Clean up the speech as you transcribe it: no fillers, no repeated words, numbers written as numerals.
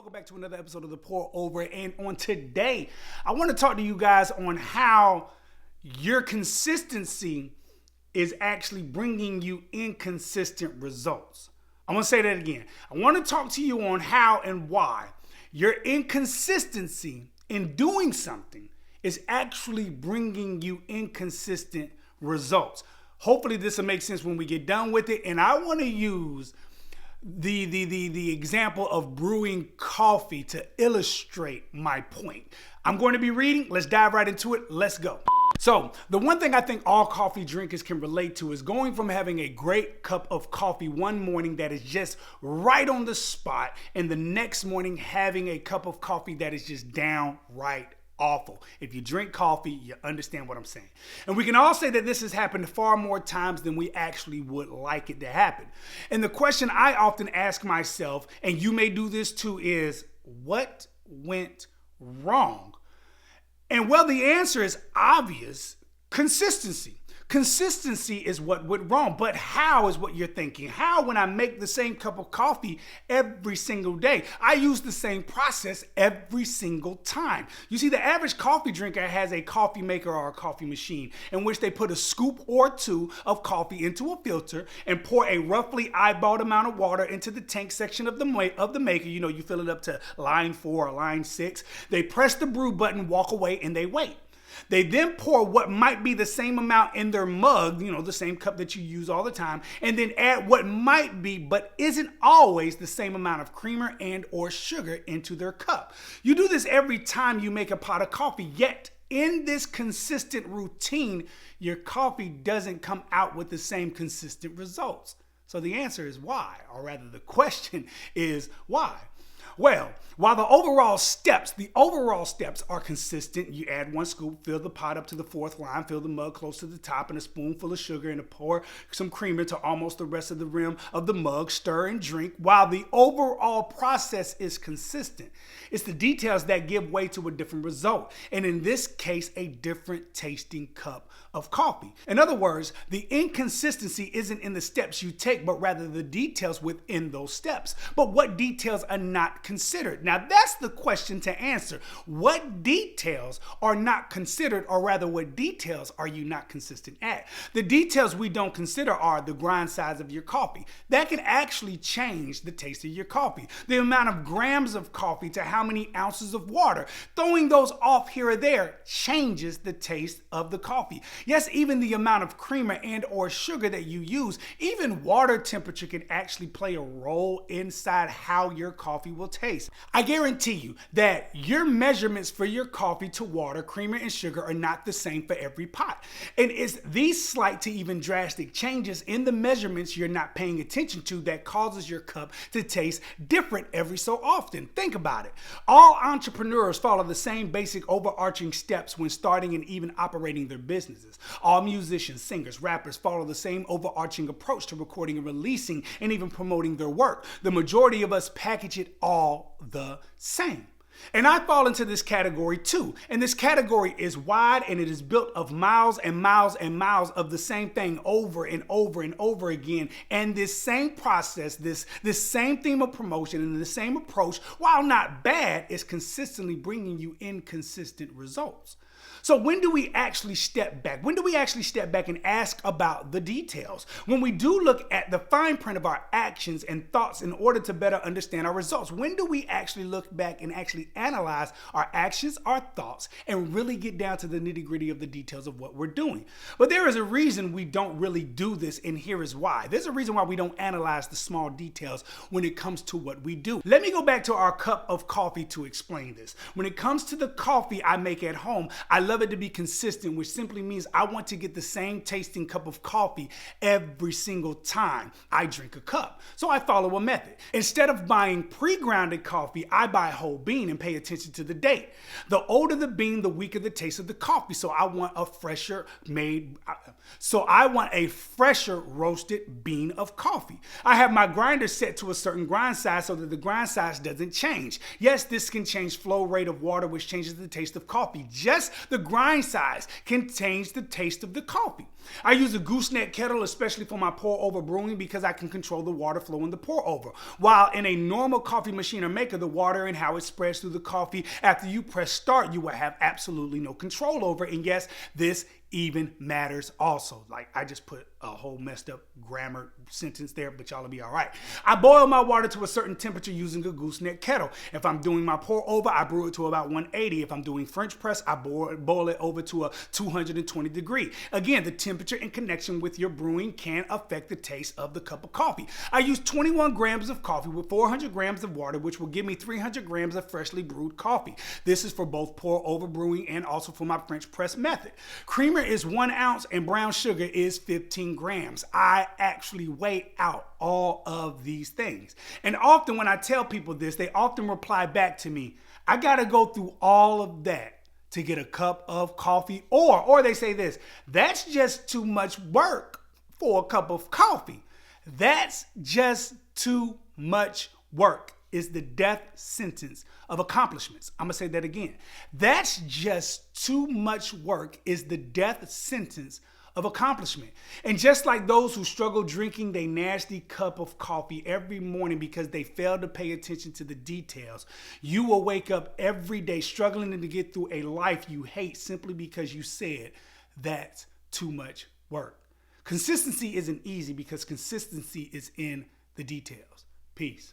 Welcome back to another episode of The Pour Over. And on today, I want to talk to you guys on how your consistency is actually bringing you inconsistent results. I'm going to say that again. I want to talk to you on how and why your inconsistency in doing something is actually bringing you inconsistent results. Hopefully this will make sense when we get done with it. And I want to use the example of brewing coffee to illustrate my point. I'm going to be reading. Let's dive right into it. Let's go. So the one thing I think all coffee drinkers can relate to is going from having a great cup of coffee one morning that is just right on the spot, and the next morning having a cup of coffee that is just downright awful. If you drink coffee, you understand what I'm saying. And we can all say that this has happened far more times than we actually would like it to happen. And the question I often ask myself, and you may do this too, is what went wrong? And well, the answer is obvious: consistency. Consistency is what went wrong, but how is what you're thinking. How, when I make the same cup of coffee every single day? I use the same process every single time. You see, the average coffee drinker has a coffee maker or a coffee machine in which they put a scoop or two of coffee into a filter and pour a roughly eyeballed amount of water into the tank section of the maker. You know, you fill it up to line 4 or line 6. They press the brew button, walk away, and they wait. They then pour what might be the same amount in their mug, you know, the same cup that you use all the time, and then add what might be, but isn't always, the same amount of creamer and or sugar into their cup. You do this every time you make a pot of coffee, yet in this consistent routine, your coffee doesn't come out with the same consistent results. So the answer is why, or rather the question is why? Well, while the overall steps are consistent, you add 1 scoop, fill the pot up to the 4th line, fill the mug close to the top, and a spoonful of sugar, and pour some creamer to almost the rest of the rim of the mug, stir and drink. While the overall process is consistent, it's the details that give way to a different result, and in this case, a different tasting cup of coffee. In other words, the inconsistency isn't in the steps you take, but rather the details within those steps. But what details are not considered? Now that's the question to answer. What details are not considered, or rather what details are you not consistent at? The details we don't consider are the grind size of your coffee. That can actually change the taste of your coffee. The amount of grams of coffee to how many ounces of water. Throwing those off here or there changes the taste of the coffee. Yes, even the amount of creamer and or sugar that you use, even water temperature can actually play a role inside how your coffee will taste. I guarantee you that your measurements for your coffee to water, creamer, and sugar are not the same for every pot. And it's these slight to even drastic changes in the measurements you're not paying attention to that causes your cup to taste different every so often. Think about it. All entrepreneurs follow the same basic overarching steps when starting and even operating their businesses. All musicians, singers, rappers follow the same overarching approach to recording and releasing and even promoting their work. The majority of us package it all the same. And I fall into this category too. And this category is wide, and it is built of miles and miles and miles of the same thing over and over and over again. And this same process, this same theme of promotion and the same approach, while not bad, is consistently bringing you inconsistent results. So when do we actually step back? When do we actually step back and ask about the details? When we do look at the fine print of our actions and thoughts in order to better understand our results. When do we actually look back and actually analyze our actions, our thoughts, and really get down to the nitty-gritty of the details of what we're doing? But there is a reason we don't really do this, and here is why. There's a reason why we don't analyze the small details when it comes to what we do. Let me go back to our cup of coffee to explain this. When it comes to the coffee I make at home, I love it to be consistent, which simply means I want to get the same tasting cup of coffee every single time I drink a cup. So I follow a method. Instead of buying pre-grounded coffee, I buy whole bean and pay attention to the date. The older the bean, the weaker the taste of the coffee. So I want a fresher roasted bean of coffee. I have my grinder set to a certain grind size so that the grind size doesn't change. Yes, this can change flow rate of water, which changes the taste of coffee, just The grind size can change the taste of the coffee. I use a gooseneck kettle, especially for my pour over brewing, because I can control the water flow in the pour over. While in a normal coffee machine or maker, the water and how it spreads through the coffee after you press start, you will have absolutely no control over. And yes, this even matters also. Like, I just put a whole messed up grammar sentence there, but y'all will be all right. I boil my water to a certain temperature using a gooseneck kettle. If I'm doing my pour over, I brew it to about 180. If I'm doing French press, I boil it over to a 220 degree. Again, the temperature in connection with your brewing can affect the taste of the cup of coffee. I use 21 grams of coffee with 400 grams of water, which will give me 300 grams of freshly brewed coffee. This is for both pour over brewing and also for my French press method. Creamer is 1 ounce and brown sugar is 15 grams. I actually weigh out all of these things. And often when I tell people this, they often reply back to me, I gotta go through all of that to get a cup of coffee, or they say this, that's just too much work for a cup of coffee. That's just too much work is the death sentence of accomplishments. I'm gonna say that again. That's just too much work is the death sentence of accomplishment. And just like those who struggle drinking their nasty cup of coffee every morning because they fail to pay attention to the details, you will wake up every day struggling to get through a life you hate simply because you said that's too much work. Consistency isn't easy because consistency is in the details. Peace.